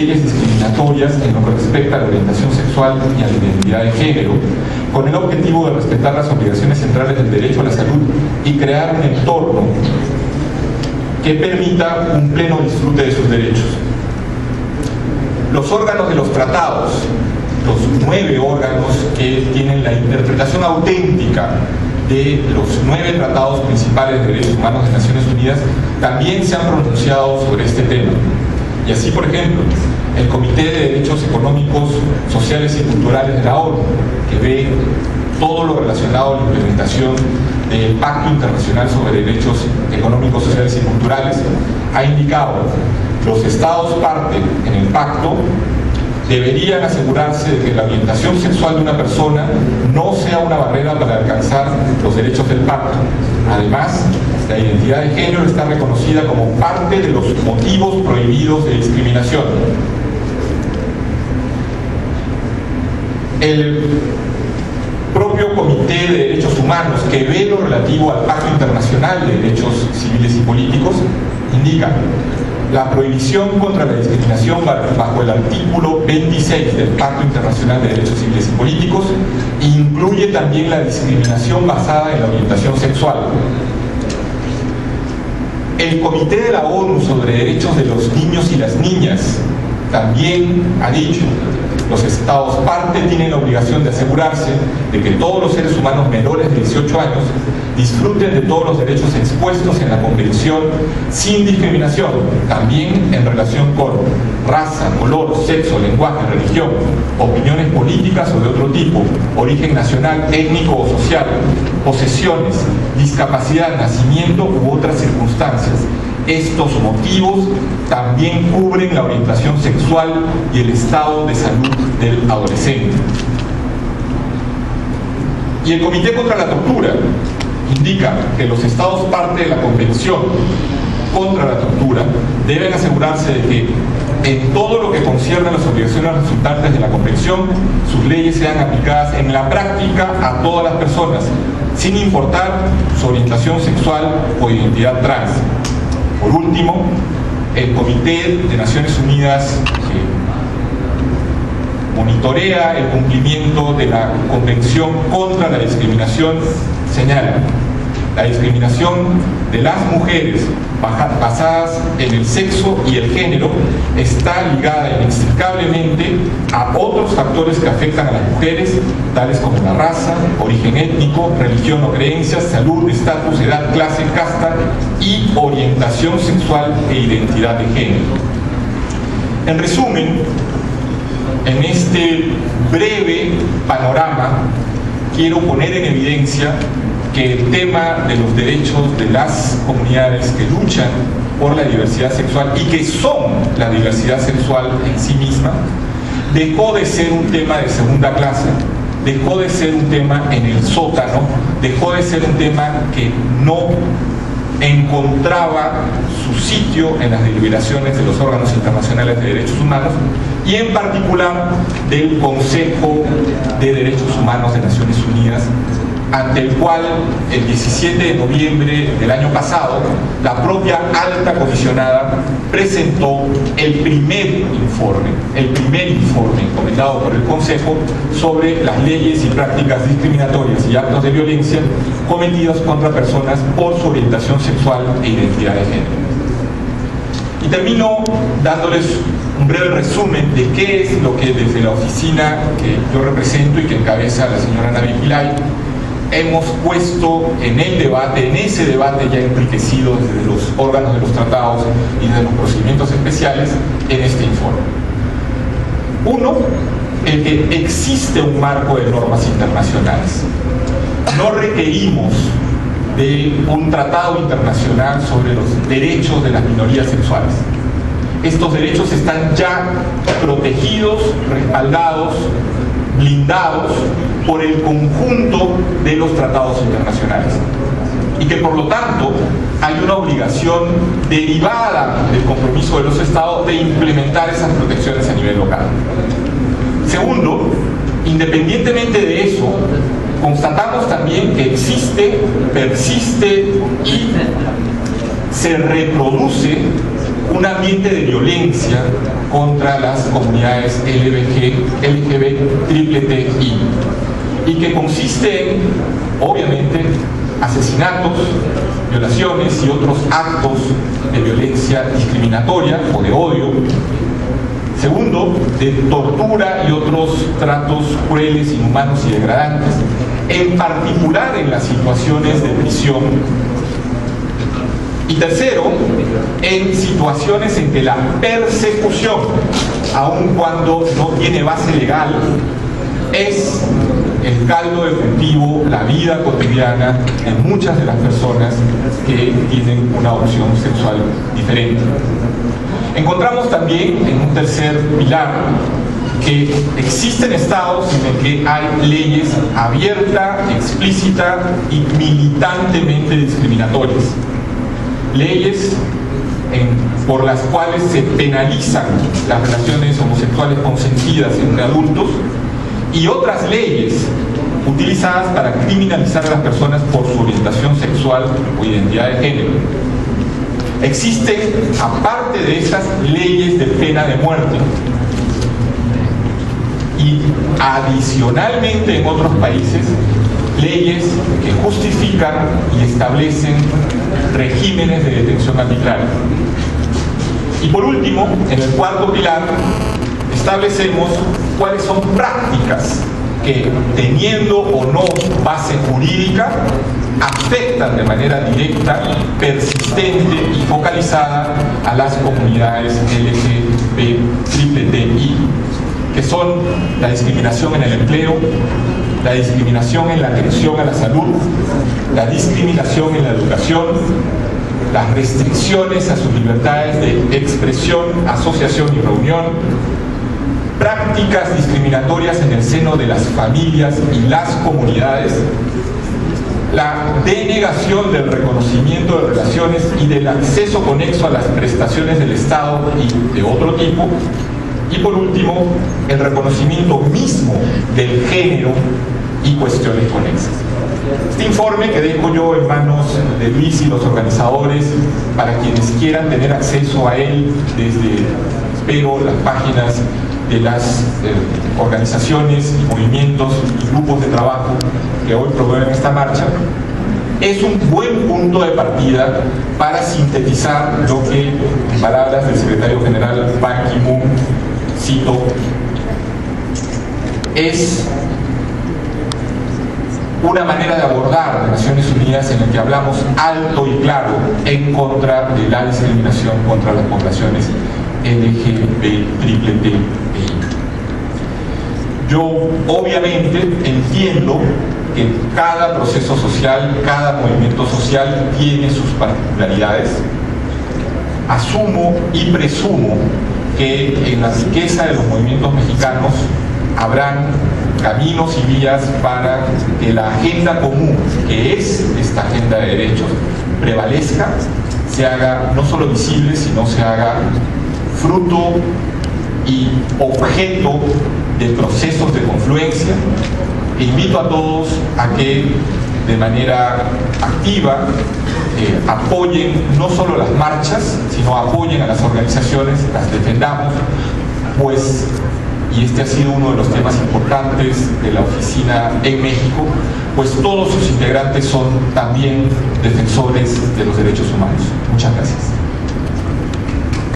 leyes discriminatorias en lo que respecta a la orientación sexual y a la identidad de género, con el objetivo de respetar las obligaciones centrales del derecho a la salud y crear un entorno que permita un pleno disfrute de sus derechos. Los órganos de los tratados, los 9 órganos que tienen la interpretación auténtica de los 9 tratados principales de derechos humanos de Naciones Unidas, también se han pronunciado sobre este tema. Y así, por ejemplo, el Comité de Derechos Económicos, Sociales y Culturales de la ONU, que ve todo lo relacionado a la implementación del Pacto Internacional sobre Derechos Económicos, Sociales y Culturales, ha indicado que los Estados parte en el pacto deberían asegurarse de que la orientación sexual de una persona no sea una barrera para alcanzar los derechos del pacto. Además, la identidad de género está reconocida como parte de los motivos prohibidos de discriminación. El propio Comité de Derechos Humanos, que ve lo relativo al Pacto Internacional de Derechos Civiles y Políticos, indica: la prohibición contra la discriminación bajo el artículo 26 del Pacto Internacional de Derechos Civiles y Políticos incluye también la discriminación basada en la orientación sexual. El Comité de la ONU sobre Derechos de los Niños y las Niñas también ha dicho: los Estados parte tienen la obligación de asegurarse de que todos los seres humanos menores de 18 años disfruten de todos los derechos expuestos en la Convención sin discriminación, también en relación con raza, color, sexo, lenguaje, religión, opiniones políticas o de otro tipo, origen nacional, étnico o social, posesiones, discapacidad, nacimiento u otras circunstancias. Estos motivos también cubren la orientación sexual y el estado de salud del adolescente. Y el Comité contra la Tortura indica que los Estados parte de la Convención contra la Tortura deben asegurarse de que en todo lo que concierne a las obligaciones resultantes de la Convención, sus leyes sean aplicadas en la práctica a todas las personas, sin importar su orientación sexual o identidad trans. Por último, el Comité de Naciones Unidas monitorea el cumplimiento de la Convención contra la Discriminación señala: la discriminación de las mujeres basadas en el sexo y el género está ligada inextricablemente a otros factores que afectan a las mujeres, tales como la raza, origen étnico, religión o creencias, salud, estatus, edad, clase, casta y orientación sexual e identidad de género. En resumen, en este breve panorama quiero poner en evidencia que el tema de los derechos de las comunidades que luchan por la diversidad sexual y que son la diversidad sexual en sí misma, dejó de ser un tema de segunda clase, dejó de ser un tema en el sótano, dejó de ser un tema que no encontraba su sitio en las deliberaciones de los órganos internacionales de derechos humanos y en particular del Consejo de Derechos Humanos de Naciones Unidas, ante el cual el 17 de noviembre del año pasado la propia alta comisionada presentó el primer informe encomendado por el Consejo sobre las leyes y prácticas discriminatorias y actos de violencia cometidos contra personas por su orientación sexual e identidad de género. Y termino dándoles un breve resumen de qué es lo que desde la oficina que yo represento y que encabeza la señora Navi Pillay hemos puesto en el debate, en ese debate ya enriquecido desde los órganos de los tratados y desde los procedimientos especiales en este informe. Uno, el que existe un marco de normas internacionales. No requerimos de un tratado internacional sobre los derechos de las minorías sexuales. Estos derechos están ya protegidos, respaldados, blindados por el conjunto de los tratados internacionales y que por lo tanto hay una obligación derivada del compromiso de los estados de implementar esas protecciones a nivel local. Segundo, independientemente de eso, constatamos también que existe, persiste y se reproduce un ambiente de violencia contra las comunidades LGBTI, y que consiste en, obviamente, asesinatos, violaciones y otros actos de violencia discriminatoria o de odio. Segundo, de tortura y otros tratos crueles, inhumanos y degradantes, en particular en las situaciones de prisión. Y tercero, en situaciones en que la persecución, aun cuando no tiene base legal, es el caldo de cultivo, la vida cotidiana de muchas de las personas que tienen una opción sexual diferente. Encontramos también en un tercer pilar que existen estados en los que hay leyes abierta, explícita y militantemente discriminatorias. Leyes por las cuales se penalizan las relaciones homosexuales consentidas entre adultos, y otras leyes utilizadas para criminalizar a las personas por su orientación sexual o identidad de género. Existen, aparte de estas, leyes de pena de muerte, y adicionalmente en otros países leyes que justifican y establecen regímenes de detención arbitraria. Y por último, en el cuarto pilar, establecemos cuáles son prácticas que, teniendo o no base jurídica, afectan de manera directa, persistente y focalizada a las comunidades LGBTI, que son la discriminación en el empleo, la discriminación en la atención a la salud, la discriminación en la educación, las restricciones a sus libertades de expresión, asociación y reunión, prácticas discriminatorias en el seno de las familias y las comunidades, la denegación del reconocimiento de relaciones y del acceso conexo a las prestaciones del Estado y de otro tipo, y por último, el reconocimiento mismo del género y cuestiones conexas. Este informe que dejo yo en manos de Luis y los organizadores, para quienes quieran tener acceso a él desde, espero, las páginas de las organizaciones y movimientos y grupos de trabajo que hoy promueven esta marcha, es un buen punto de partida para sintetizar lo que, en palabras del secretario general Ban Ki-moon, cito, es una manera de abordar de Naciones Unidas en la que hablamos alto y claro en contra de la discriminación contra las poblaciones LGBTI. Yo obviamente entiendo que cada proceso social, cada movimiento social tiene sus particularidades. Asumo y presumo que en la riqueza de los movimientos mexicanos habrán caminos y vías para que la agenda común, que es esta agenda de derechos, prevalezca, se haga no solo visible, sino se haga fruto y objeto de procesos de confluencia. E invito a todos a que de manera activa apoyen no solo las marchas, sino apoyen a las organizaciones, las defendamos, pues, y este ha sido uno de los temas importantes de la oficina en México, pues todos sus integrantes son también defensores de los derechos humanos. Muchas gracias.